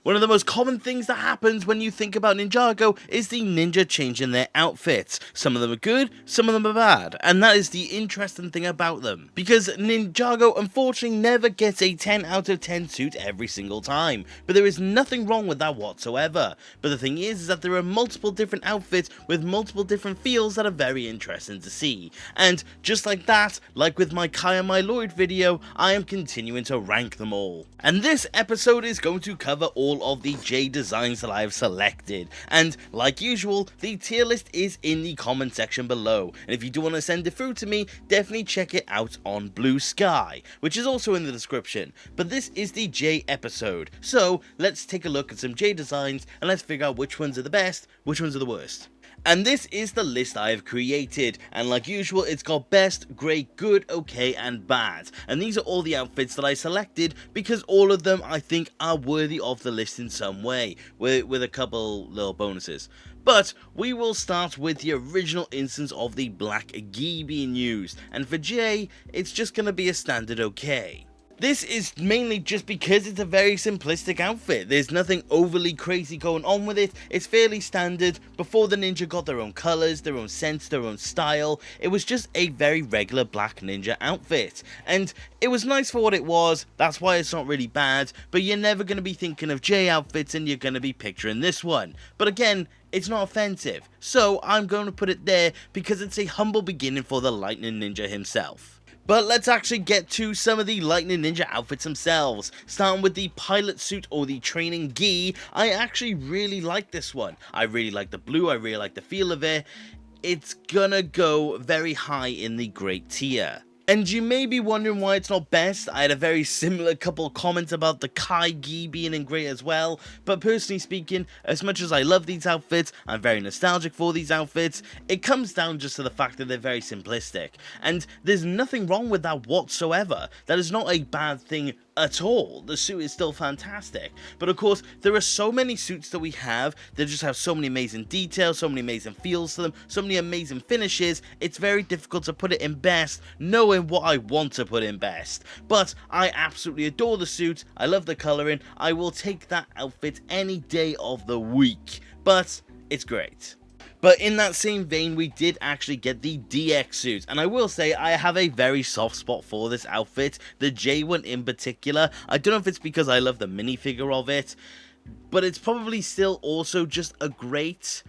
One of the most common things that happens when you think about Ninjago is the ninja changing their outfits. Some of them are good, some of them are bad, and that is the interesting thing about them. Because Ninjago unfortunately never gets a 10 out of 10 suit every single time, but there is nothing wrong with that whatsoever. But the thing is that there are multiple different outfits with multiple different feels that are very interesting to see. And just like that, like with my Kai My Lloyd video, I am continuing to rank them all. And this episode is going to cover all of the J designs that I have selected, and like usual, the tier list is in the comment section below, and if you do want to send it through to me, definitely check it out on Blue Sky, which is also in the description. But this is the J episode, so let's take a look at some J designs and let's figure out which ones are the best, which ones are the worst. And this is the list I have created, and like usual, it's got best, great, good, okay, and bad. And these are all the outfits that I selected because all of them I think are worthy of the list in some way, with a couple little bonuses. But we will start with the original instance of the black gi being used, and for J, it's just gonna be a standard okay. This is mainly just because it's a very simplistic outfit. There's nothing overly crazy going on with it. It's fairly standard. Before the ninja got their own colors, their own sense, their own style, it was just a very regular black ninja outfit. And it was nice for what it was, that's why it's not really bad, but you're never going to be thinking of J outfits and you're going to be picturing this one. But again, it's not offensive, so I'm going to put it there because it's a humble beginning for the Lightning Ninja himself. But let's actually get to some of the Lightning Ninja outfits themselves. Starting with the pilot suit or the training gi, I actually really like this one. I really like the blue, I really like the feel of it. It's gonna go very high in the great tier. And you may be wondering why it's not best. I had a very similar couple comments about the Kai gi being in great as well, but personally speaking, as much as I love these outfits, I'm very nostalgic for these outfits, it comes down just to the fact that they're very simplistic, and there's nothing wrong with that whatsoever. That is not a bad thing at all. The suit is still fantastic, but of course there are so many suits that we have that just have so many amazing details, so many amazing feels to them, so many amazing finishes. It's very difficult to put it in best knowing what I want to put in best, but I absolutely adore the suit. I love the coloring. I will take that outfit any day of the week, but it's great. But in that same vein, we did actually get the DX suit, and I will say I have a very soft spot for this outfit, the J one in particular. I don't know if it's because I love the minifigure of it, but it's probably still also just a great,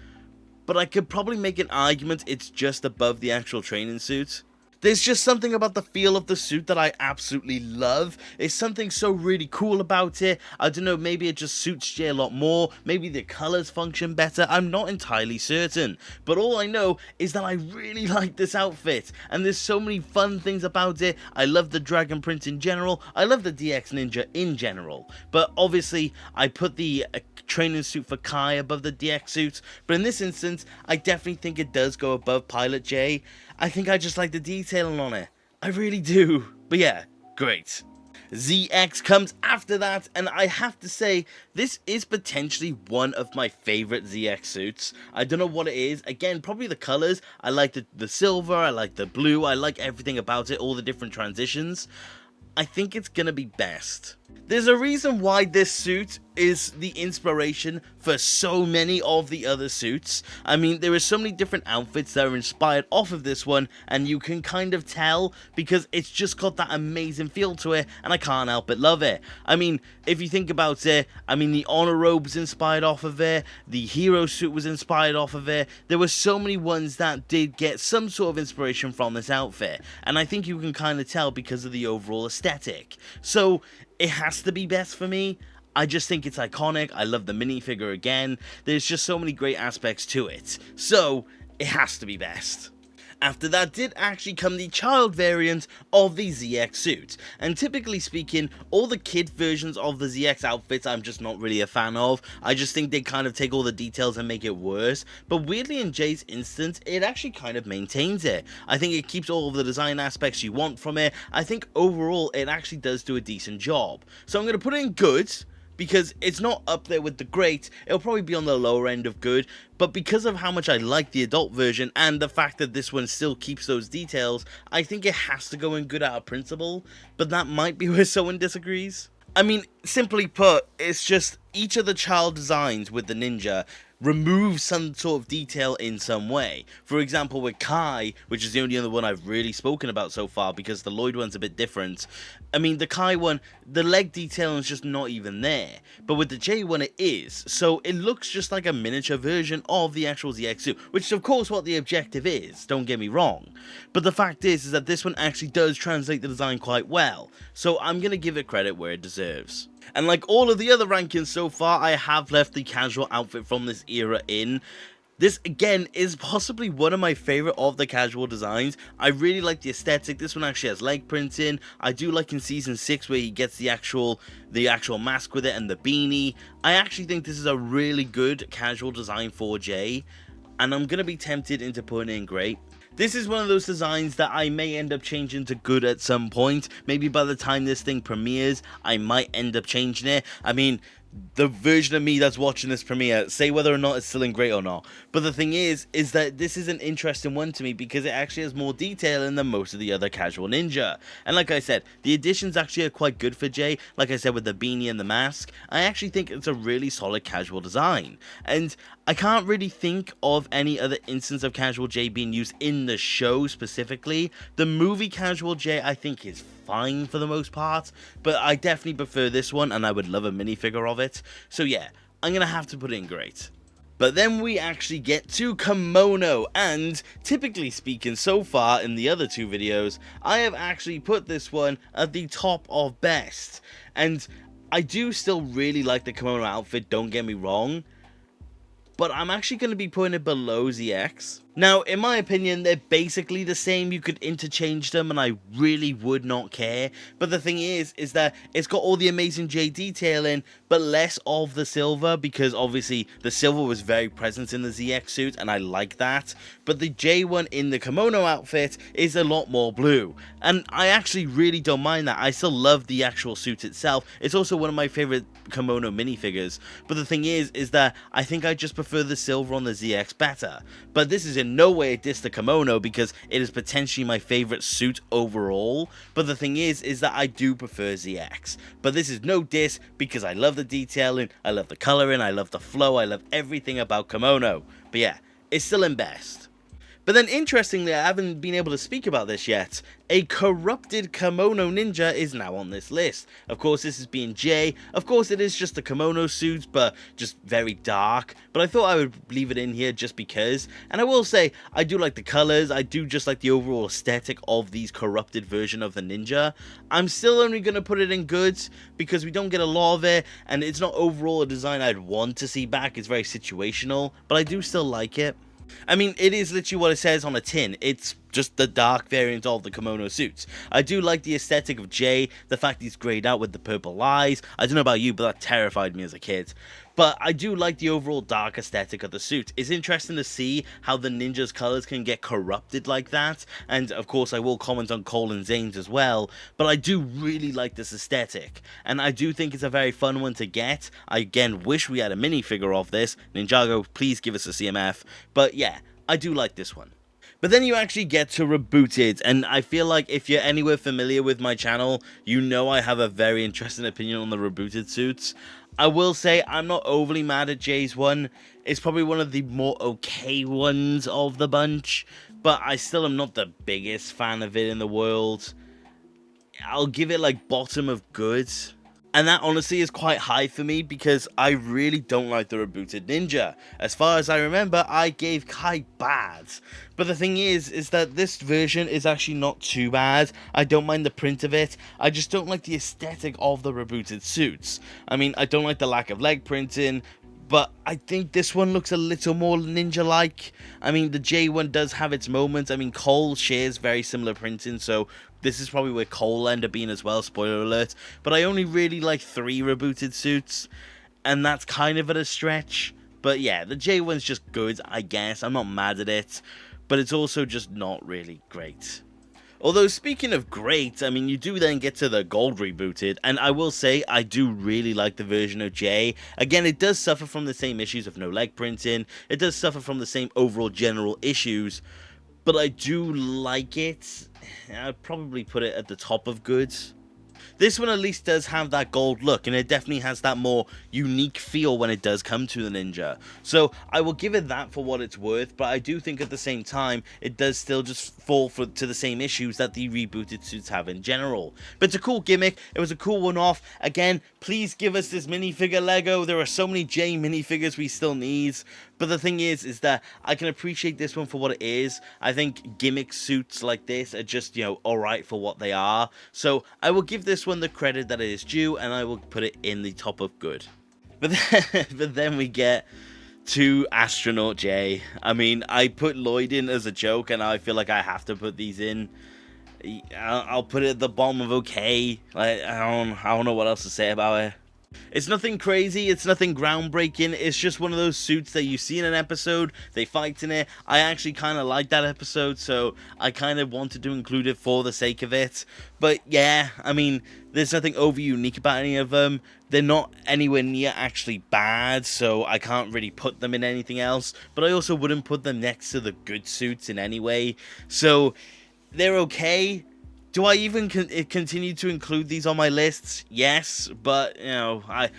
but I could probably make an argument it's just above the actual training suit. There's just something about the feel of the suit that I absolutely love. There's something so really cool about it. I don't know, maybe it just suits Jay a lot more. Maybe the colors function better. I'm not entirely certain. But all I know is that I really like this outfit. And there's so many fun things about it. I love the Dragon Prince in general. I love the DX Ninja in general. But obviously, I put the training suit for Kai above the DX suit. But in this instance, I definitely think it does go above Pilot J. I think I just like the detailing on it. I really do. But yeah, great. ZX comes after that, and I have to say, this is potentially one of my favorite ZX suits. I don't know what it is. Again, probably the colors. I like the silver, I like the blue, I like everything about it, all the different transitions. I think it's gonna be best. There's a reason why this suit is the inspiration for so many of the other suits. I mean, there are so many different outfits that are inspired off of this one, and you can kind of tell because it's just got that amazing feel to it, and I can't help but love it. I mean, if you think about it, I mean, the honor robe was inspired off of it, the hero suit was inspired off of it. There were so many ones that did get some sort of inspiration from this outfit, and I think you can kind of tell because of the overall aesthetic. So it has to be best for me. I just think it's iconic. I love the minifigure again. There's just so many great aspects to it. So it has to be best. After that did actually come the child variant of the ZX suit, and typically speaking, all the kid versions of the ZX outfits I'm just not really a fan of. I just think they kind of take all the details and make it worse, but weirdly in Jay's instance, it actually kind of maintains it. I think it keeps all of the design aspects you want from it. I think overall it actually does do a decent job. So I'm going to put it in good, because it's not up there with the great. It'll probably be on the lower end of good, but because of how much I like the adult version and the fact that this one still keeps those details, I think it has to go in good out of principle, but that might be where someone disagrees. I mean, simply put, it's just each of the child designs with the ninja removes some sort of detail in some way. For example, with Kai, which is the only other one I've really spoken about so far because the Lloyd one's a bit different. I mean, the Kai one, the leg detail is just not even there. But with the J one, it is. So it looks just like a miniature version of the actual ZX suit, which is of course what the objective is, don't get me wrong. But the fact is that this one actually does translate the design quite well. So I'm going to give it credit where it deserves. And like all of the other rankings so far, I have left the casual outfit from this era in. This, again, is possibly one of my favourite of the casual designs. I really like the aesthetic. This one actually has leg prints in. I do like in Season 6 where he gets the actual mask with it and the beanie. I actually think this is a really good casual design for Jay. And I'm going to be tempted into putting in great. This is one of those designs that I may end up changing to good at some point. Maybe by the time this thing premieres, I might end up changing it. I mean, the version of me that's watching this premiere, say whether or not it's still in great or not. But the thing is that this is an interesting one to me because it actually has more detail in than most of the other casual ninja. And like I said, the additions actually are quite good for Jay. Like I said, with the beanie and the mask, I actually think it's a really solid casual design. And I can't really think of any other instance of casual Jay being used in the show specifically. The movie casual Jay, I think, is fine for the most part, but I definitely prefer this one, and I would love a minifigure of it. So yeah, I'm gonna have to put it in great. But then we actually get to Kimono, and typically speaking, so far in the other two videos, I have actually put this one at the top of best. And I do still really like the Kimono outfit, don't get me wrong, but I'm actually going to be putting it below ZX. Now, in my opinion, they're basically the same. You could interchange them and I really would not care. But the thing is that it's got all the amazing J detailing, but less of the silver, because obviously the silver was very present in the ZX suit and I like that. But the J one in the kimono outfit is a lot more blue. And I actually really don't mind that. I still love the actual suit itself. It's also one of my favorite kimono minifigures. But the thing is that I think I just prefer the silver on the ZX better. But this is in no way a diss to kimono because it is potentially my favorite suit overall. But the thing is that I do prefer ZX. But this is no diss because I love the detailing, I love the coloring, I love the flow, I love everything about kimono. But yeah, it's still in best. But then interestingly, I haven't been able to speak about this yet. A corrupted kimono ninja is now on this list. Of course, this is being Jay. Of course, it is just a kimono suit, but just very dark. But I thought I would leave it in here just because. And I will say, I do like the colors. I do just like the overall aesthetic of these corrupted version of the ninja. I'm still only going to put it in goods because we don't get a lot of it. And it's not overall a design I'd want to see back. It's very situational, but I do still like it. I mean, it is literally what it says on a tin. It's just the dark variant of the kimono suits. I do like the aesthetic of Jay, the fact he's grayed out with the purple eyes. I don't know about you, but that terrified me as a kid. But I do like the overall dark aesthetic of the suit. It's interesting to see how the ninja's colors can get corrupted like that. And of course I will comment on Cole and Zane's as well. But I do really like this aesthetic. And I do think it's a very fun one to get. I again wish we had a minifigure of this. Ninjago, please give us a CMF. But yeah, I do like this one. But then you actually get to Rebooted, and I feel like if you're anywhere familiar with my channel, you know I have a very interesting opinion on the Rebooted suits. I will say I'm not overly mad at Jay's one. It's probably one of the more okay ones of the bunch, but I still am not the biggest fan of it in the world. I'll give it like bottom of good. And that honestly is quite high for me because I really don't like the Rebooted Ninja. As far as I remember, I gave Kai bad. But the thing is that this version is actually not too bad. I don't mind the print of it. I just don't like the aesthetic of the Rebooted suits. I mean, I don't like the lack of leg printing, but I think this one looks a little more ninja-like. I mean, the J one does have its moments. I mean, Cole shares very similar printing, so this is probably where Cole will end up being as well, spoiler alert. But I only really like 3 Rebooted suits, and that's kind of at a stretch. But yeah, the J one's just good, I guess. I'm not mad at it, but it's also just not really great. Although, speaking of great, I mean, you do then get to the Gold Rebooted, and I will say, I do really like the version of Jay. Again, it does suffer from the same issues of no leg printing, it does suffer from the same overall general issues, but I do like it. I'd probably put it at the top of good. This one at least does have that gold look, and it definitely has that more unique feel when it does come to the Ninja. So I will give it that for what it's worth, but I do think at the same time, it does still just fall to the same issues that the rebooted suits have in general. But it's a cool gimmick, it was a cool one-off. Again, please give us this minifigure Lego. There are so many Jay minifigures we still need. But the thing is that I can appreciate this one for what it is. I think gimmick suits like this are just, alright for what they are. So I will give this one the credit that it is due, and I will put it in the top of good. But then we get to Astronaut Jay. I mean, I put Lloyd in as a joke, and I feel like I have to put these in. I'll put it at the bottom of okay. Like, I don't know what else to say about it. It's nothing crazy, it's nothing groundbreaking, it's just one of those suits that you see in an episode, they fight in it. I actually kind of like that episode, so I kind of wanted to include it for the sake of it. But yeah, I mean, there's nothing over unique about any of them. They're not anywhere near actually bad, so I can't really put them in anything else. But I also wouldn't put them next to the good suits in any way. So they're okay. Do I even continue to include these on my lists? Yes, but, I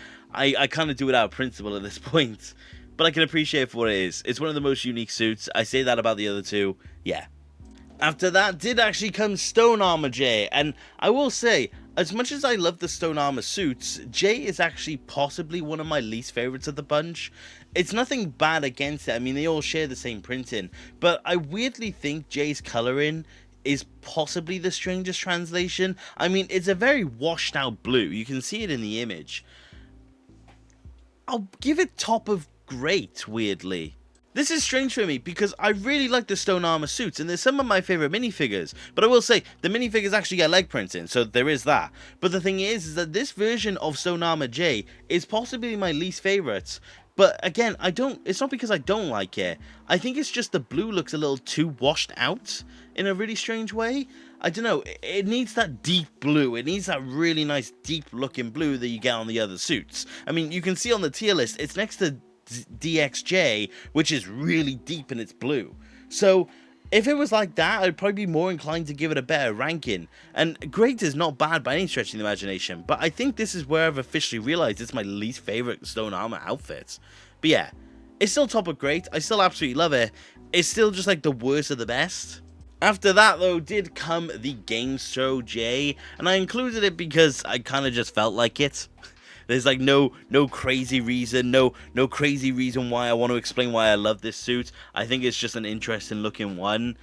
kind of do it out of principle at this point. But I can appreciate it for what it is. It's one of the most unique suits. I say that about the other two. Yeah. After that did actually come Stone Armor Jay. And I will say, as much as I love the Stone Armor suits, Jay is actually possibly one of my least favorites of the bunch. It's nothing bad against it. I mean, they all share the same printing. But I weirdly think Jay's coloring is possibly the strangest translation. I mean, it's a very washed out blue. You can see it in the image. I'll give it top of great, weirdly. This is strange for me because I really like the Stone Armor suits, and they're some of my favorite minifigures. But I will say, the minifigures actually get leg printing, so there is that. But the thing is that this version of Stone Armor Jay is possibly my least favorite. But again, it's not because I don't like it. I think it's just the blue looks a little too washed out in a really strange way. I don't know, it needs that deep blue. It needs that really nice deep looking blue that you get on the other suits. I mean, you can see on the tier list, it's next to DXJ, which is really deep in its blue. So if it was like that, I'd probably be more inclined to give it a better ranking. And great is not bad by any stretch of the imagination, but I think this is where I've officially realized it's my least favorite Stone Armor outfit. But yeah, it's still top of great. I still absolutely love it. It's still just like the worst of the best. After that, though, did come the Game Show Jay, and I included it because I kind of just felt like it. There's like no crazy reason, no crazy reason why I want to explain why I love this suit. I think it's just an interesting looking one,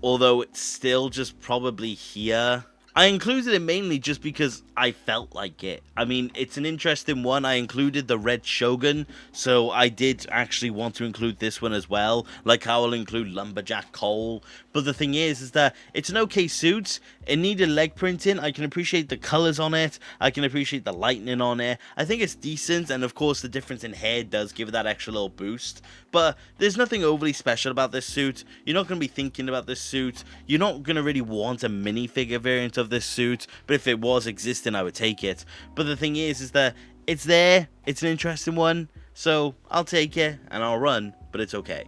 although it's still just probably here. I included it mainly just because I felt like it. I mean, it's an interesting one. I included the Red Shogun, so I did actually want to include this one as well, like how I'll include Lumberjack Cole. But the thing is that it's an okay suit. It needed leg printing. I can appreciate the colors on it. I can appreciate the lightning on it. I think it's decent, and of course the difference in hair does give it that extra little boost. But there's nothing overly special about this suit. You're not going to be thinking about this suit. You're not going to really want a minifigure variant of this suit, but if it was existing, I would take it. But the thing is that it's there. It's an interesting one, so I'll take it and I'll run, but it's okay.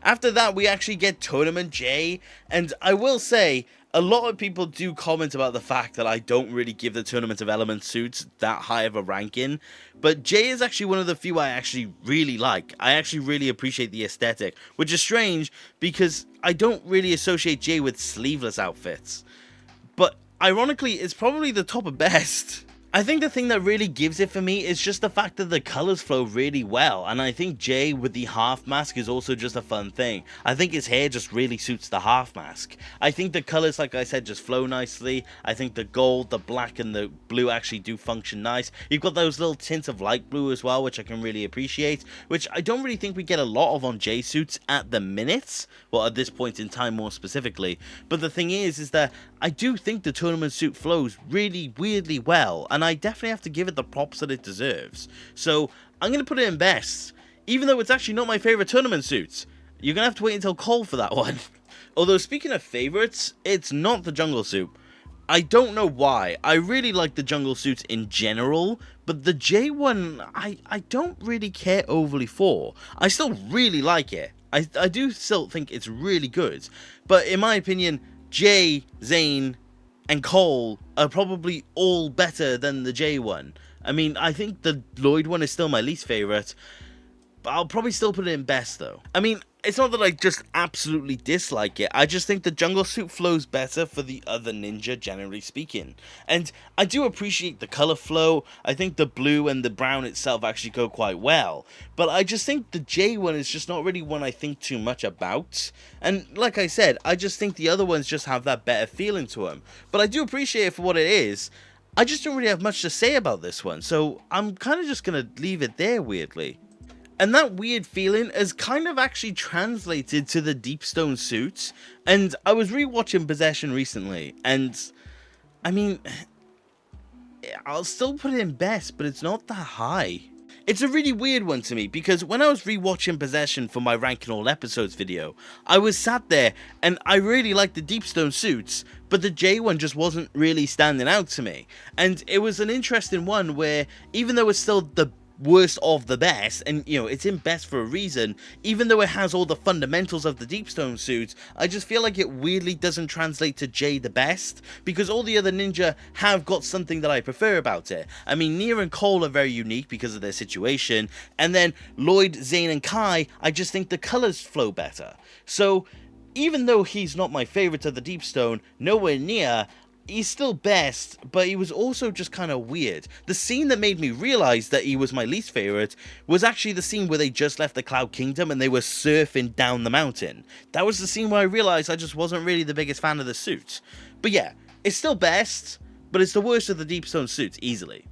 After that, we actually get Tournament Jay, and I will say, a lot of people do comment about the fact that I don't really give the Tournament of Elements suits that high of a ranking, but Jay is actually one of the few I actually really like. I actually really appreciate the aesthetic, which is strange because I don't really associate Jay with sleeveless outfits. But ironically, it's probably the top of best. I think the thing that really gives it for me is just the fact that the colors flow really well, and I think Jay with the half mask is also just a fun thing. I think his hair just really suits the half mask. I think the colors, like I said, just flow nicely. I think the gold, the black, and the blue actually do function nice. You've got those little tints of light blue as well, which I can really appreciate, which I don't really think we get a lot of on Jay suits at the minute. Well, at this point in time more specifically. But the thing is that I do think the tournament suit flows really weirdly well, and I definitely have to give it the props that it deserves. So I'm going to put it in best, even though it's actually not my favorite tournament suit. You're going to have to wait until Cole for that one. Although speaking of favorites, it's not the jungle suit. I don't know why. I really like the jungle suits in general, but the Jay one I don't really care overly for. I still really like it. I do still think it's really good, but in my opinion, Jay, Zane, and Cole are probably all better than the Jay one. I mean, I think the Lloyd one is still my least favorite, but I'll probably still put it in best though. I mean, it's not that I just absolutely dislike it, I just think the jungle suit flows better for the other ninja, generally speaking. And I do appreciate the colour flow, I think the blue and the brown itself actually go quite well, but I just think the J one is just not really one I think too much about. And like I said, I just think the other ones just have that better feeling to them. But I do appreciate it for what it is. I just don't really have much to say about this one, so I'm kind of just going to leave it there, weirdly. And that weird feeling has kind of actually translated to the Deepstone suits. And I was rewatching Possession recently, and I mean, I'll still put it in best, but it's not that high. It's a really weird one to me, because when I was rewatching Possession for my ranking all episodes video, I was sat there and I really liked the Deepstone suits, but the J one just wasn't really standing out to me. And it was an interesting one where, even though it's still the worst of the best, and you know, it's in best for a reason, even though it has all the fundamentals of the Deepstone suits, I just feel like it weirdly doesn't translate to Jay the best, because all the other ninja have got something that I prefer about it. I mean, Nia and Cole are very unique because of their situation, and then Lloyd, Zane, and Kai, I just think the colors flow better. So even though he's not my favorite of the Deepstone, nowhere near, he's still best, but he was also just kind of weird. The scene that made me realize that he was my least favorite was actually the scene where they just left the Cloud Kingdom and they were surfing down the mountain. That was the scene where I realized I just wasn't really the biggest fan of the suit. But yeah, it's still best, but it's the worst of the Deepstone suits, easily.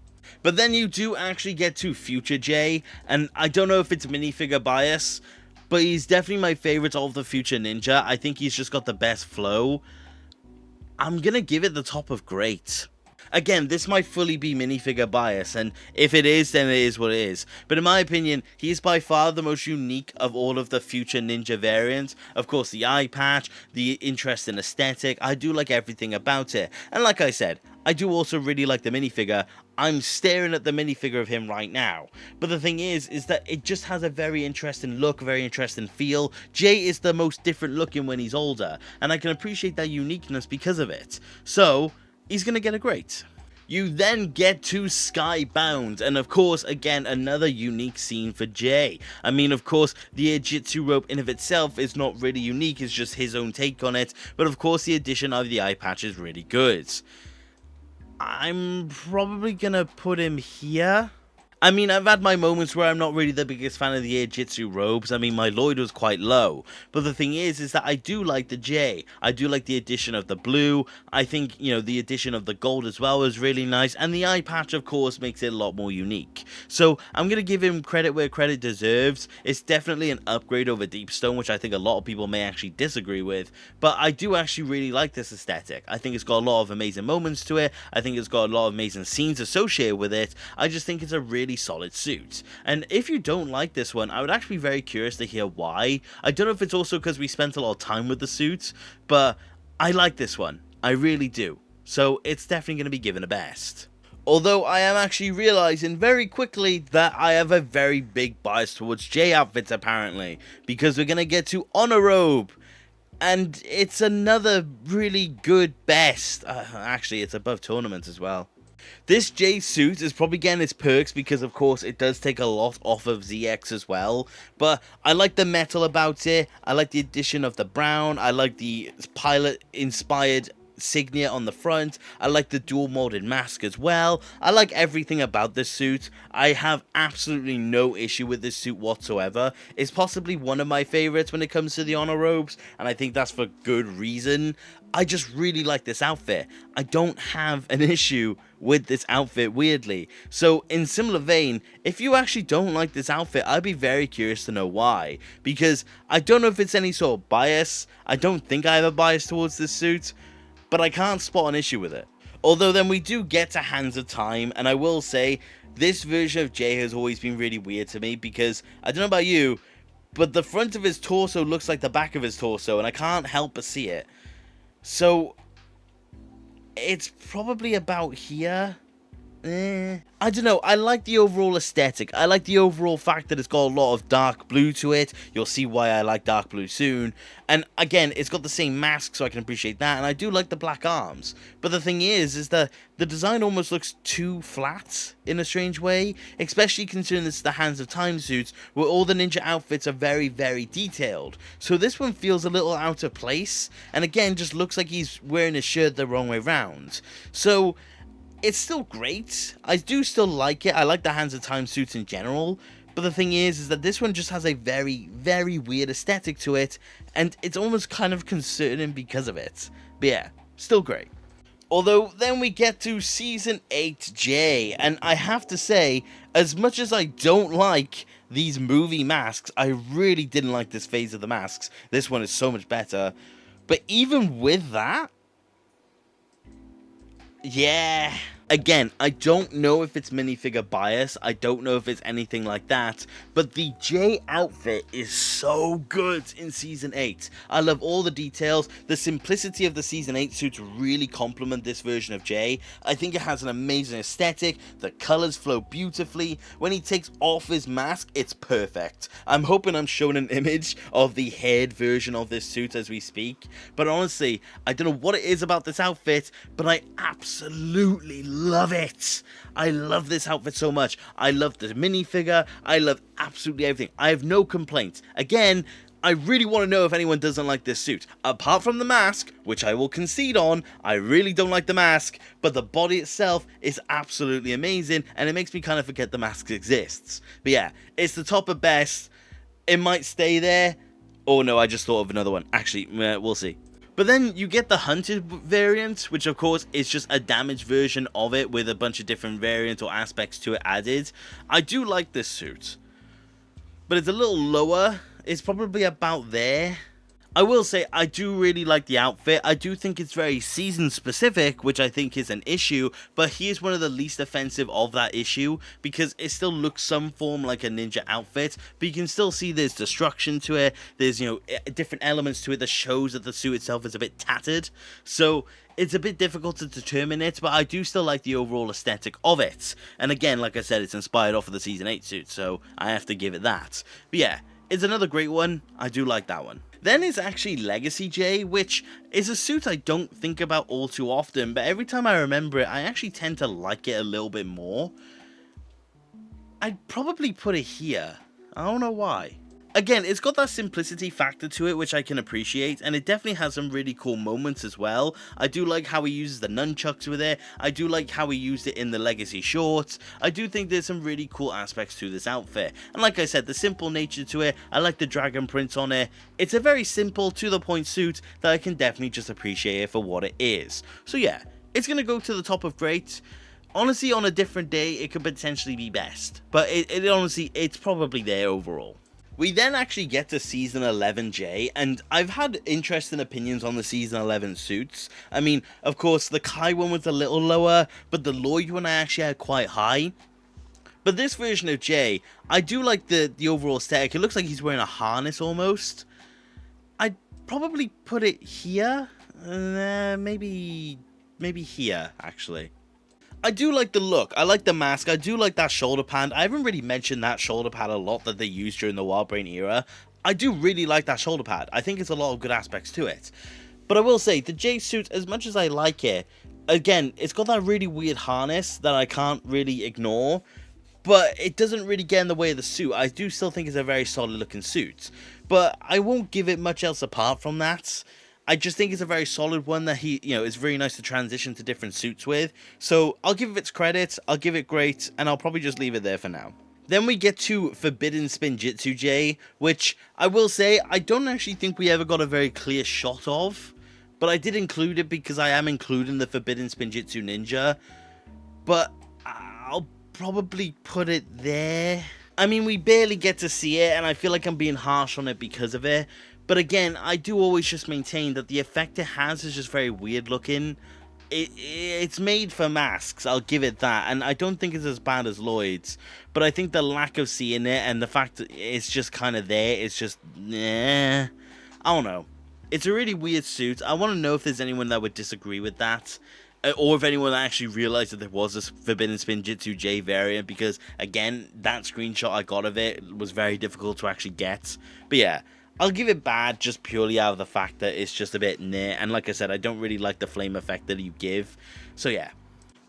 But then you do actually get to Future Jay, and I don't know if it's minifigure bias, but he's definitely my favorite of the Future Ninja. I think he's just got the best flow. I'm gonna give it the top of great. Again, this might fully be minifigure bias, and if it is, then it is what it is. But in my opinion, he is by far the most unique of all of the Future Ninja variants. Of course, the eye patch, the interesting aesthetic, I do like everything about it. And like I said, I do also really like the minifigure. I'm staring at the minifigure of him right now. But the thing is that it just has a very interesting look, very interesting feel. Jay is the most different looking when he's older, and I can appreciate that uniqueness because of it. So, he's gonna get a great. You then get to Skybound, and of course, again, another unique scene for Jay. I mean, of course, the Jitsu rope in of itself is not really unique, it's just his own take on it, but of course the addition of the eye patch is really good. I'm probably gonna put him here. I mean, I've had my moments where I'm not really the biggest fan of the Jitsu robes. I mean, my Lloyd was quite low. But the thing is that I do like the J. I do like the addition of the blue. I think, you know, the addition of the gold as well was really nice. And the eye patch, of course, makes it a lot more unique. So I'm going to give him credit where credit deserves. It's definitely an upgrade over Deepstone, which I think a lot of people may actually disagree with. But I do actually really like this aesthetic. I think it's got a lot of amazing moments to it. I think it's got a lot of amazing scenes associated with it. I just think it's a really solid suit. And if you don't like this one, I would actually be very curious to hear why. I don't know if it's also because we spent a lot of time with the suit, but I like this one. I really do. So it's definitely going to be given a best. Although I am actually realizing very quickly that I have a very big bias towards J outfits apparently, because we're going to get to Honor Robe. And it's another really good best. Actually, it's above Tournament as well. This J suit is probably getting its perks because, of course, it does take a lot off of ZX as well. But I like the metal about it. I like the addition of the brown. I like the pilot-inspired signet on the front. I like the dual molded mask as well. I like everything about this suit. I have absolutely no issue with this suit whatsoever. It's possibly one of my favorites when it comes to the Honor Robes, and I think that's for good reason. I just really like this outfit. I don't have an issue with this outfit, weirdly. So in similar vein, if you actually don't like this outfit, I'd be very curious to know why. Because I don't know if it's any sort of bias. I don't think I have a bias towards this suit, but I can't spot an issue with it. Although then we do get to Hands of Time, and I will say, this version of Jay has always been really weird to me, because, I don't know about you, but the front of his torso looks like the back of his torso, and I can't help but see it. So, it's probably about here. I don't know, I like the overall aesthetic. I like the overall fact that it's got a lot of dark blue to it. You'll see why I like dark blue soon. And again, it's got the same mask, so I can appreciate that. And I do like the black arms. But the thing is that the design almost looks too flat in a strange way, especially considering this is the Hands of Time suits, where all the ninja outfits are very, very detailed. So this one feels a little out of place. And again, just looks like he's wearing his shirt the wrong way round. So it's still great. I do still like it. I like the Hands of Time suits in general. But the thing is that this one just has a very, very weird aesthetic to it. And it's almost kind of concerning because of it. But yeah, still great. Although, then we get to Season 8J. And I have to say, as much as I don't like these movie masks, I really didn't like this phase of the masks. This one is so much better. But even with that, yeah. Again, I don't know if it's minifigure bias, I don't know if it's anything like that, but the Jay outfit is so good in Season 8. I love all the details. The simplicity of the Season 8 suits really complement this version of Jay. I think it has an amazing aesthetic, the colors flow beautifully. When he takes off his mask, it's perfect. I'm hoping I'm showing an image of the haired version of this suit as we speak, but honestly, I don't know what it is about this outfit, but I absolutely love it. I love this outfit so much. I love the minifigure. I love absolutely everything. I have no complaints. Again, I really want to know if anyone doesn't like this suit. Apart from the mask, which I will concede on, I really don't like the mask, but the body itself is absolutely amazing, and it makes me kind of forget the mask exists. But yeah, it's the top of best. It might stay there. Oh no, I just thought of another one. Actually, we'll see. But then you get the Hunted variant, which of course is just a damaged version of it with a bunch of different variants or aspects to it added. I do like this suit, but it's a little lower. It's probably about there. I will say, I do really like the outfit. I do think it's very season specific, which I think is an issue, but he is one of the least offensive of that issue, because it still looks some form like a ninja outfit, but you can still see there's destruction to it. There's, you know, different elements to it that shows that the suit itself is a bit tattered. So it's a bit difficult to determine it, but I do still like the overall aesthetic of it. And again, like I said, it's inspired off of the Season 8 suit, so I have to give it that. But yeah, it's another great one. I do like that one. Then is actually Legacy J, which is a suit I don't think about all too often, but every time I remember it, I actually tend to like it a little bit more. I'd probably put it here. I don't know why. Again, it's got that simplicity factor to it, which I can appreciate, and it definitely has some really cool moments as well. I do like how he uses the nunchucks with it. I do like how he used it in the Legacy shorts. I do think there's some really cool aspects to this outfit. And like I said, the simple nature to it, I like the dragon prints on it. It's a very simple, to-the-point suit that I can definitely just appreciate it for what it is. So yeah, it's going to go to the top of great. Honestly, on a different day, it could potentially be best. But honestly, it's probably there overall. We then actually get to Season 11J, and I've had interesting opinions on the Season 11 suits. I mean, of course, the Kai one was a little lower, but the Lloyd one I actually had quite high. But this version of Jay, I do like the overall aesthetic. It looks like he's wearing a harness almost. I'd probably put it here. Maybe here, actually. I do like the look. I like the mask. I do like that shoulder pad. I haven't really mentioned that shoulder pad a lot that they used during the Wildbrain era. I do really like that shoulder pad. I think it's a lot of good aspects to it. But I will say, the J suit, as much as I like it, again, it's got that really weird harness that I can't really ignore. But it doesn't really get in the way of the suit. I do still think it's a very solid looking suit. But I won't give it much else apart from that. I just think it's a very solid one that is very nice to transition to different suits with. So I'll give it its credit, I'll give it great, and I'll probably just leave it there for now. Then we get to Forbidden Spinjitzu J, which I will say, I don't actually think we ever got a very clear shot of. But I did include it because I am including the Forbidden Spinjitzu Ninja. But I'll probably put it there. I mean, we barely get to see it, and I feel like I'm being harsh on it because of it. But again, I do always just maintain that the effect it has is just very weird looking. It's made for masks, I'll give it that, and I don't think it's as bad as Lloyd's. But I think the lack of seeing it and the fact that it's just kind of there, it's just, I don't know. It's a really weird suit. I want to know if there's anyone that would disagree with that. or if anyone actually realized that there was this Forbidden Spin Jitsu J variant, because again, that screenshot I got of it was very difficult to actually get. But yeah, I'll give it bad just purely out of the fact that it's just a bit near, and like I said, I don't really like the flame effect that you give. So yeah.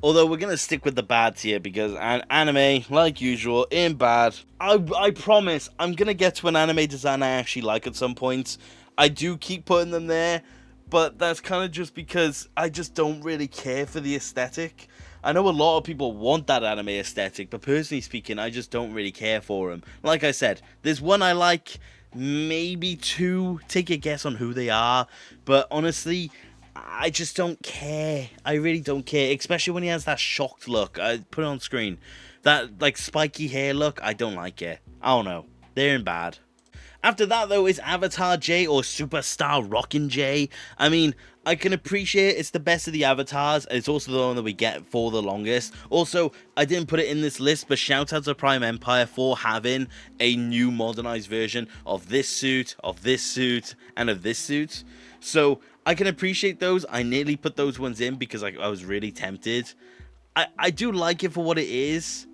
Although we're going to stick with the bads here, because anime, like usual, in bad. I promise I'm going to get to an anime design I actually like at some point. I do keep putting them there, but that's kind of just because I just don't really care for the aesthetic. I know a lot of people want that anime aesthetic, but personally speaking, I just don't really care for them. Like I said, there's one I like, maybe two, take a guess on who they are, but honestly, I just don't care. I really don't care, especially when he has that shocked look. I put it on screen. That, like, spiky hair look, I don't like it. I don't know. They're in bad. After that, though, is Avatar J, or Superstar Rockin' J. I mean, I can appreciate it's the best of the avatars. It's also the one that we get for the longest. Also, I didn't put it in this list, but shout out to Prime Empire for having a new modernized version of this suit, and of this suit. So, I can appreciate those. I nearly put those ones in because I was really tempted. I do like it for what it is,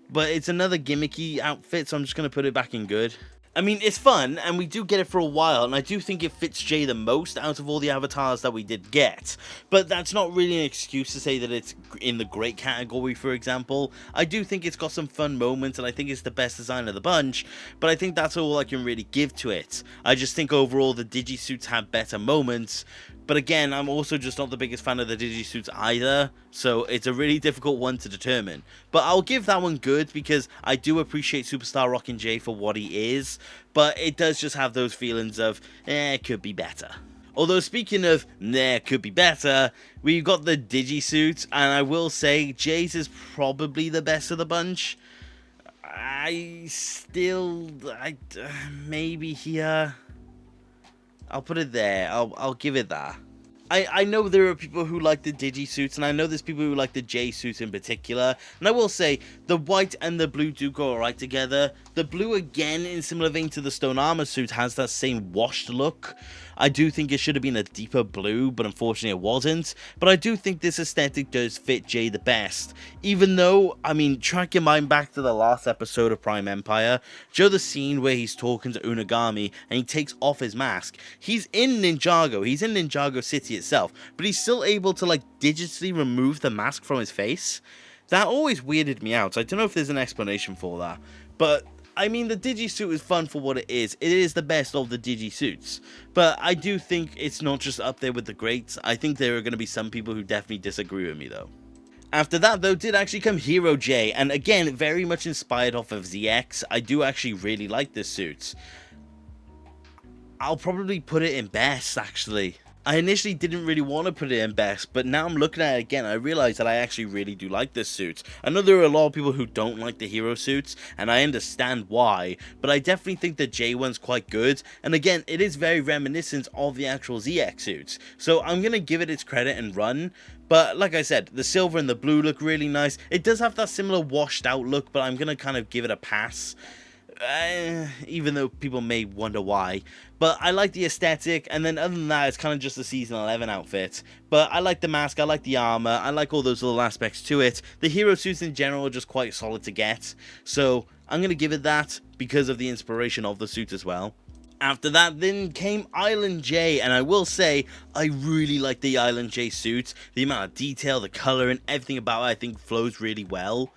but it's another gimmicky outfit, so I'm just going to put it back in good. I mean, it's fun, and we do get it for a while, and I do think it fits Jay the most out of all the avatars that we did get. But that's not really an excuse to say that it's in the great category, for example. I do think it's got some fun moments, and I think it's the best design of the bunch, but I think that's all I can really give to it. I just think overall the Digisuits have better moments, but again, I'm also just not the biggest fan of the Digisuits either, so it's a really difficult one to determine. But I'll give that one good, because I do appreciate Superstar Rockin' J for what he is, but it does just have those feelings of, it could be better. Although, speaking of, could be better, we've got the Digisuits, and I will say, Jay's is probably the best of the bunch. Maybe here, I'll put it there. I'll give it that. I know there are people who like the Digisuits, and I know there's people who like the J suits in particular, and I will say, the white and the blue do go alright together. The blue, again, in similar vein to the Stone Armor suit, has that same washed look. I do think it should have been a deeper blue, but unfortunately it wasn't. But I do think this aesthetic does fit Jay the best. Even though, I mean, track your mind back to the last episode of Prime Empire. Joe, the scene where he's talking to Unagami and he takes off his mask. He's in Ninjago. He's in Ninjago City itself. But he's still able to, like, digitally remove the mask from his face. That always weirded me out. I don't know if there's an explanation for that. But I mean, the Digisuit is fun for what it is. It is the best of the Digisuits. But I do think it's not just up there with the greats. I think there are going to be some people who definitely disagree with me, though. After that, though, did actually come Hero J. And again, very much inspired off of ZX. I do actually really like this suit. I'll probably put it in best, actually. I initially didn't really want to put it in best, but now I'm looking at it again, I realize that I actually really do like this suit. I know there are a lot of people who don't like the hero suits, and I understand why, but I definitely think the J one's quite good, and again, it is very reminiscent of the actual ZX suits, so I'm going to give it its credit and run. But like I said, the silver and the blue look really nice. It does have that similar washed out look, but I'm going to kind of give it a pass. Even though people may wonder why, but I like the aesthetic, and then other than that, it's kind of just a season 11 outfit. But I like the mask, I like the armor, I like all those little aspects to it. The hero suits in general are just quite solid to get, so I'm gonna give it that because of the inspiration of the suit as well. After that, then came Island J, and I will say, I really like the Island J suit. The amount of detail, the color, and everything about it I think flows really well.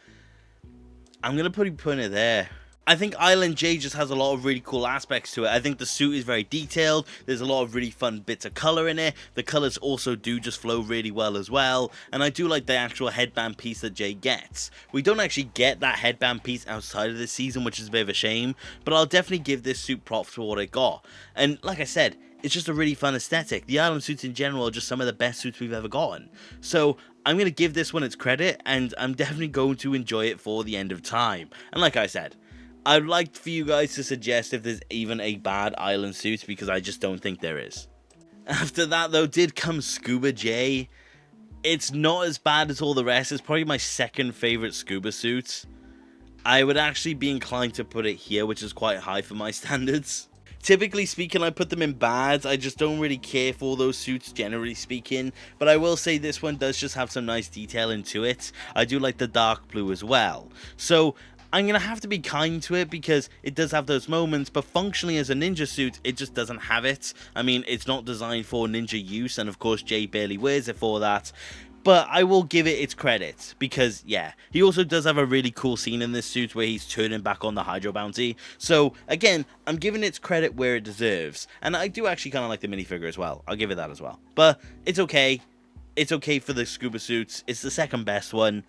I'm gonna put it there. I think Island J just has a lot of really cool aspects to it. I think the suit is very detailed. There's a lot of really fun bits of color in it. The colors also do just flow really well as well. And I do like the actual headband piece that Jay gets. We don't actually get that headband piece outside of this season, which is a bit of a shame. But I'll definitely give this suit props for what it got. And like I said, it's just a really fun aesthetic. The Island suits in general are just some of the best suits we've ever gotten. So I'm going to give this one its credit, and I'm definitely going to enjoy it for the end of time. And like I said, I'd like for you guys to suggest if there's even a bad island suit, because I just don't think there is. After that, though, did come Scuba J. It's not as bad as all the rest. It's probably my second favorite scuba suit. I would actually be inclined to put it here, which is quite high for my standards. Typically speaking, I put them in bads. I just don't really care for those suits, generally speaking. But I will say this one does just have some nice detail into it. I do like the dark blue as well. So I'm going to have to be kind to it because it does have those moments, but functionally as a ninja suit, it just doesn't have it. I mean, it's not designed for ninja use, and of course Jay barely wears it for that. But I will give it its credit, because, yeah, he also does have a really cool scene in this suit where he's turning back on the Hydro Bounty. So, again, I'm giving its credit where it deserves. And I do actually kind of like the minifigure as well. I'll give it that as well. But it's okay. It's okay for the scuba suits. It's the second best one,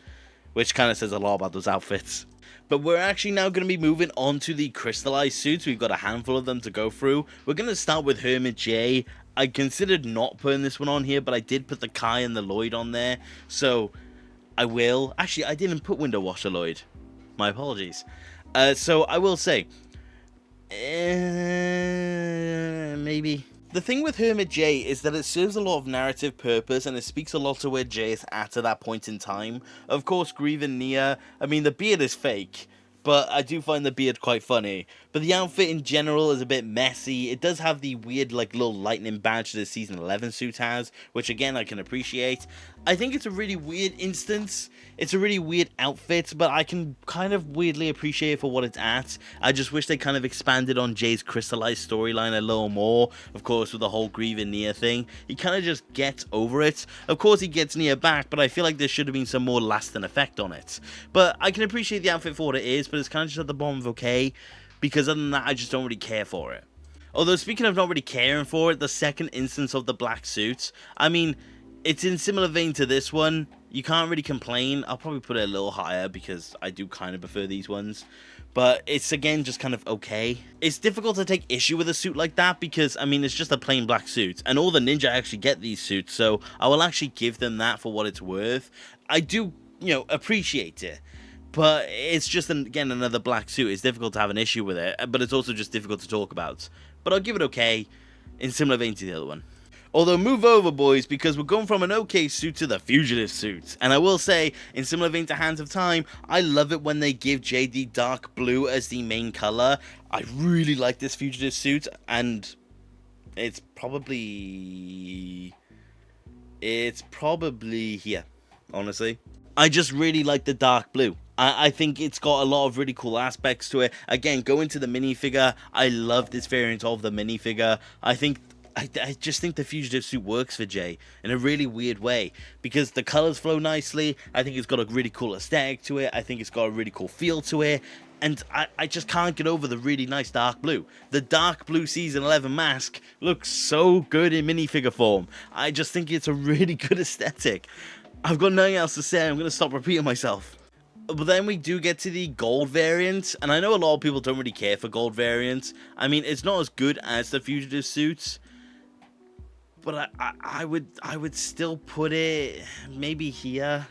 which kind of says a lot about those outfits. But we're actually now going to be moving on to the crystallized suits. We've got a handful of them to go through. We're going to start with Hermit J. I considered not putting this one on here, but I did put the Kai and the Lloyd on there, so I will. Actually, I didn't put Window Washer Lloyd. My apologies. So I will say, maybe. The thing with Hermit J is that it serves a lot of narrative purpose, and it speaks a lot to where Jay is at that point in time. Of course, Grieve and Nia, I mean, the beard is fake, but I do find the beard quite funny. But the outfit in general is a bit messy. It does have the weird, like, little lightning badge that the Season 11 suit has, which, again, I can appreciate. I think it's a really weird instance. It's a really weird outfit, but I can kind of weirdly appreciate it for what it's at. I just wish they kind of expanded on Jay's crystallized storyline a little more. Of course, with the whole Grieve and Nia thing, he kind of just gets over it. Of course, he gets Nia back, but I feel like there should have been some more lasting effect on it. But I can appreciate the outfit for what it is, but it's kind of just at the bottom of okay, because other than that, I just don't really care for it. Although, speaking of not really caring for it, the second instance of the black suit, I mean, it's in similar vein to this one. You can't really complain. I'll probably put it a little higher because I do kind of prefer these ones. But it's, again, just kind of okay. It's difficult to take issue with a suit like that because, I mean, it's just a plain black suit. And all the ninja actually get these suits, so I will actually give them that for what it's worth. I do, appreciate it. But it's just, again, another black suit. It's difficult to have an issue with it, but it's also just difficult to talk about. But I'll give it okay, in similar vein to the other one. Although, move over, boys, because we're going from an okay suit to the fugitive suit. And I will say, in similar vein to Hands of Time, I love it when they give JD dark blue as the main color. I really like this fugitive suit, and it's probably here, honestly. I just really like the dark blue. I think it's got a lot of really cool aspects to it. Again, going to the minifigure, I love this variant of the minifigure. I just think the fugitive suit works for Jay in a really weird way because the colors flow nicely. I think it's got a really cool aesthetic to it. I think it's got a really cool feel to it. And I just can't get over the really nice dark blue. The dark blue Season 11 mask looks so good in minifigure form. I just think it's a really good aesthetic. I've got nothing else to say. I'm going to stop repeating myself. But then we do get to the gold variant, and I know a lot of people don't really care for gold variants. I mean, it's not as good as the fugitive suits, but I would still put it maybe here.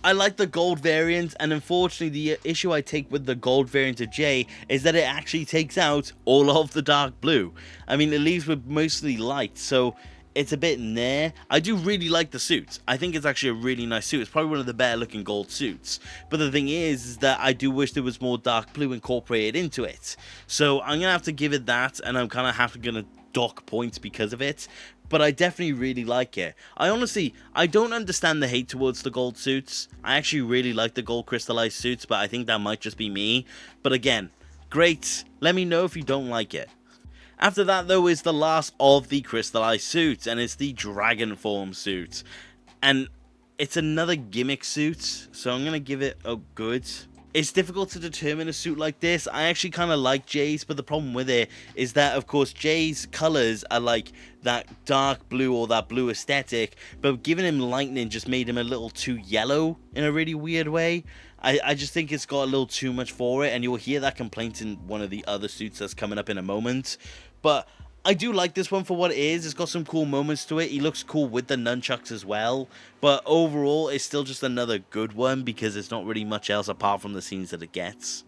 I like the gold variant, and unfortunately the issue I take with the gold variant of Jay is that it actually takes out all of the dark blue. I mean, it leaves with mostly light, so it's a bit there. I do really like the suit. I think it's actually a really nice suit. It's probably one of the better looking gold suits. But the thing is that I do wish there was more dark blue incorporated into it. So I'm going to have to give it that, and I'm kind of going to dock points because of it. But I definitely really like it. I don't understand the hate towards the gold suits. I actually really like the gold crystallized suits, but I think that might just be me. But again, great. Let me know if you don't like it. After that, though, is the last of the crystallized suits, and it's the dragon form suit. And it's another gimmick suit, so I'm going to give it a good. It's difficult to determine a suit like this. I actually kind of like Jay's, but the problem with it is that, of course, Jay's colors are like that dark blue or that blue aesthetic, but giving him lightning just made him a little too yellow in a really weird way. I just think it's got a little too much for it, and you'll hear that complaint in one of the other suits that's coming up in a moment. But I do like this one for what it is. It's got some cool moments to it. He looks cool with the nunchucks as well. But overall, it's still just another good one because there's not really much else apart from the scenes that it gets.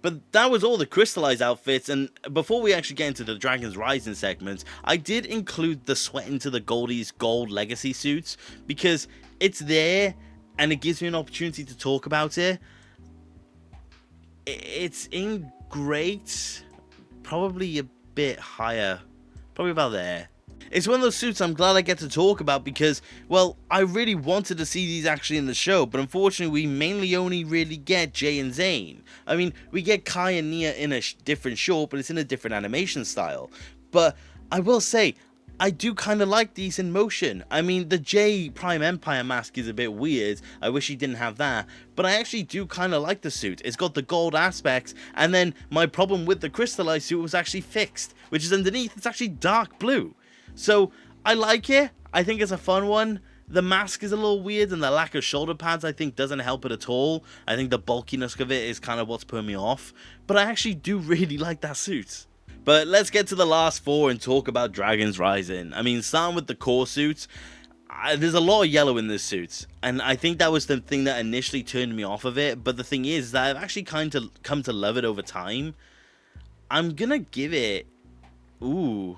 But that was all the crystallized outfits, and before we actually get into the Dragon's Rising segment, I did include the Sweat into the Goldie's Gold Legacy suits because it's there and it gives me an opportunity to talk about it. It's in great, probably a bit higher. Probably about there. It's one of those suits I'm glad I get to talk about because, well, I really wanted to see these actually in the show, but unfortunately we mainly only really get Jay and Zane. I mean, we get Kai and Nia in a different short, but it's in a different animation style. But I will say, I do kind of like these in motion. I mean, the J Prime Empire mask is a bit weird. I wish he didn't have that. But I actually do kind of like the suit. It's got the gold aspects. And then my problem with the crystallized suit was actually fixed, which is underneath. It's actually dark blue. So I like it. I think it's a fun one. The mask is a little weird, and the lack of shoulder pads I think doesn't help it at all. I think the bulkiness of it is kind of what's putting me off. But I actually do really like that suit. But let's get to the last four and talk about Dragons Rising. I mean, starting with the core suit, there's a lot of yellow in this suit, and I think that was the thing that initially turned me off of it. But the thing is that I've actually kind of come to love it over time. I'm gonna give it, I'm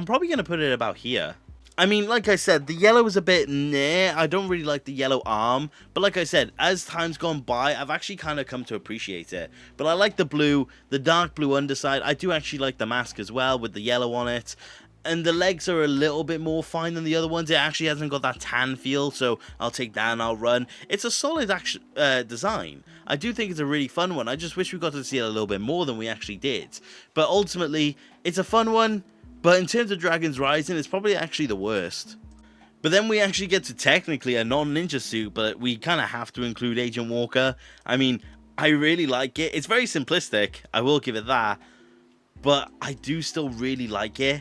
probably gonna put it about here. I mean, like I said, the yellow is a bit nah. I don't really like the yellow arm. But like I said, as time's gone by, I've actually kind of come to appreciate it. But I like the blue, the dark blue underside. I do actually like the mask as well with the yellow on it. And the legs are a little bit more fine than the other ones. It actually hasn't got that tan feel, so I'll take that and I'll run. It's a solid design. I do think it's a really fun one. I just wish we got to see it a little bit more than we actually did. But ultimately, it's a fun one. But in terms of Dragons Rising, it's probably actually the worst. But then we actually get to technically a non-ninja suit, but we kind of have to include Agent Walker. I mean, I really like it. It's very simplistic, I will give it that. But I do still really like it.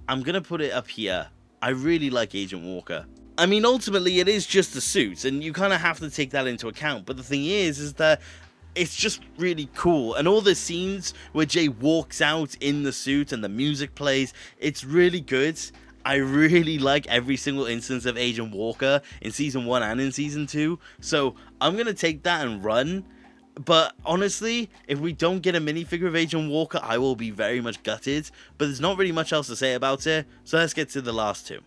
I'm going to put it up here. I really like Agent Walker. I mean, ultimately, it is just a suit, and you kind of have to take that into account. But the thing is that it's just really cool, and all the scenes where Jay walks out in the suit and the music plays, it's really good. I really like every single instance of Agent Walker in Season 1 and in Season 2, so I'm going to take that and run. But honestly, if we don't get a minifigure of Agent Walker, I will be very much gutted, but there's not really much else to say about it, so let's get to the last two.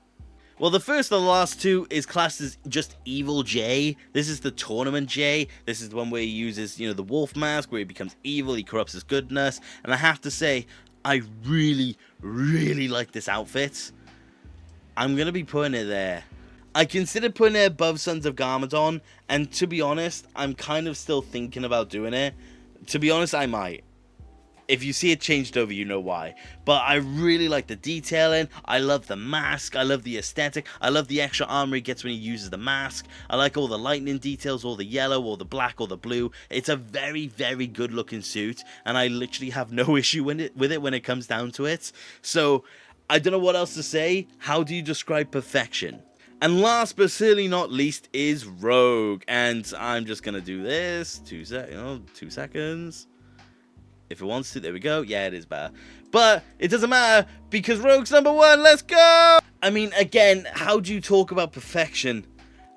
Well, the first of the last two is classed as just Evil Jay. This is the Tournament Jay. This is the one where he uses, the wolf mask, where he becomes evil, he corrupts his goodness. And I have to say, I really, really like this outfit. I'm going to be putting it there. I considered putting it above Sons of Garmadon, and to be honest, I'm kind of still thinking about doing it. To be honest, I might. If you see it changed over, you know why. But I really like the detailing. I love the mask. I love the aesthetic. I love the extra armor he gets when he uses the mask. I like all the lightning details, all the yellow, or the black, or the blue. It's a very, very good looking suit, and I literally have no issue with it when it comes down to it. So, I don't know what else to say. How do you describe perfection? And last but certainly not least is Rogue. And I'm just going to do this. 2 seconds. If it wants to, there we go. Yeah, it is better. But it doesn't matter because Rogue's number 1. Let's go! I mean, again, how do you talk about perfection?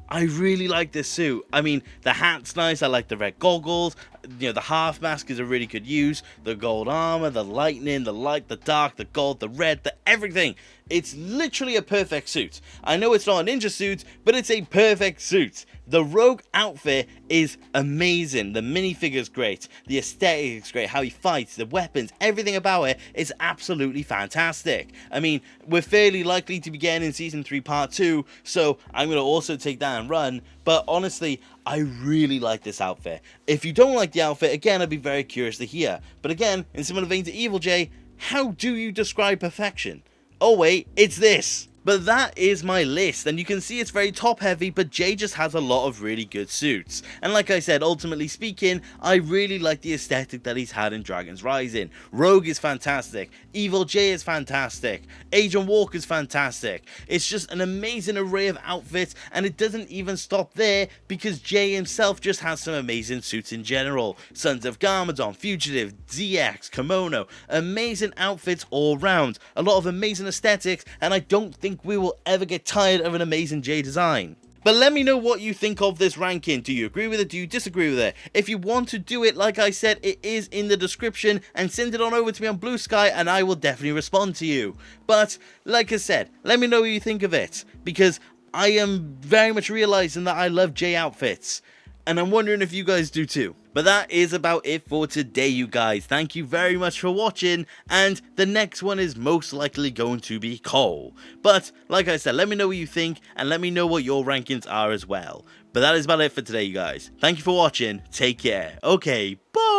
I really like this suit. I mean, the hat's nice. I like the red goggles. The half mask is a really good use. The gold armor, the lightning, the light, the dark, the gold, the red, the everything. It's literally a perfect suit. I know it's not a ninja suit, but it's a perfect suit. The Rogue outfit is amazing. The minifigure's great. The aesthetic is great. How he fights, the weapons, everything about it is absolutely fantastic. I mean, we're fairly likely to be getting in Season 3 Part 2, so I'm going to also take that and run. But honestly, I really like this outfit. If you don't like the outfit, again, I'd be very curious to hear. But again, in similar vein to Evil Jay, how do you describe perfection? Oh wait, it's this. But that is my list, and you can see it's very top heavy, but Jay just has a lot of really good suits. And like I said, ultimately speaking, I really like the aesthetic that he's had in Dragons Rising. Rogue is fantastic, Evil Jay is fantastic, Agent Walker is fantastic. It's just an amazing array of outfits, and it doesn't even stop there, because Jay himself just has some amazing suits in general. Sons of Garmadon, Fugitive, ZX, Kimono, amazing outfits all round, a lot of amazing aesthetics, and I don't think we will ever get tired of an amazing Jay design. But let me know what you think of this ranking. Do you agree with it? Do you disagree with it? If you want to do it, like I said, it is in the description, and send it on over to me on Blue Sky and I will definitely respond to you. But like I said, let me know what you think of it, because I am very much realizing that I love Jay outfits. and I'm wondering if you guys do too. But that is about it for today, you guys. Thank you very much for watching, and the next one is most likely going to be Cole. But like I said, let me know what you think, and let me know what your rankings are as well. But that is about it for today, you guys. Thank you for watching. Take care. Okay, bye.